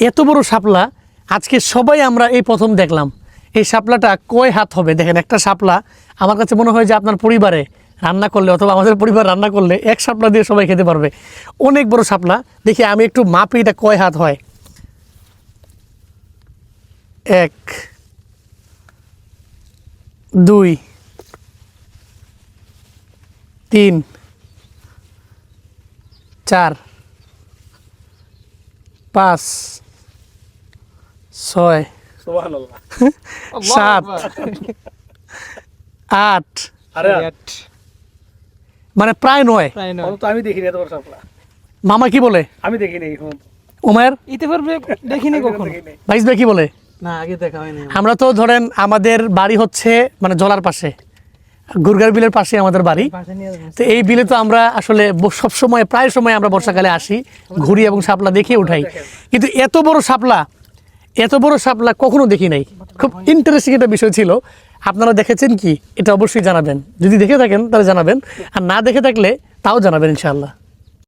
এত বড় শাপলা আজকে সবাই আমরা এই প্রথম দেখলাম। এই শাপলাটা কয় হাত হবে দেখেন, একটা শাপলা আমার কাছে মনে হয় যে আপনার পরিবারে রান্না করলে অথবা আমাদের পরিবার রান্না করলে এক শাপলা দিয়ে সবাই খেতে পারবে, অনেক বড় শাপলা। দেখি আমি একটু মাপি এটা কয় হাত হয়। 1 2 3 4 5 6 সুবহানাল্লাহ 7 8 আরে মানে প্রায় 9। প্রায় নয়। তো আমি দেখিনি এত বড় শাপলা, মামা কি বলে? আমি দেখিনি এখন উমায়ের ইতিপূর্বে দেখিনি কখনো। দেখিনি। ভাইস ভাই কি বলে? না, আগে দেখা হয়নি। আমরা তো ধরেন আমাদের বাড়ি হচ্ছে মানে জলার পাশে, গুরগার বিলের পাশে আমাদের বাড়ি। পাশে নিয়ে যাবো। তো এই বিলে তো আমরা আসলে সব সময় প্রায় সময় আমরা বর্ষাকালে আসি, ঘুরি এবং শাপলা দেখে উঠাই, কিন্তু এত বড় শাপলা কখনো দেখি নাই। খুব ইন্টারেস্টিং একটা বিষয় ছিল। আপনারা দেখেছেন কি এটা অবশ্যই জানাবেন, যদি দেখে থাকেন তাহলে জানাবেন, আর না দেখে থাকলে তাও জানাবেন ইনশাআল্লাহ।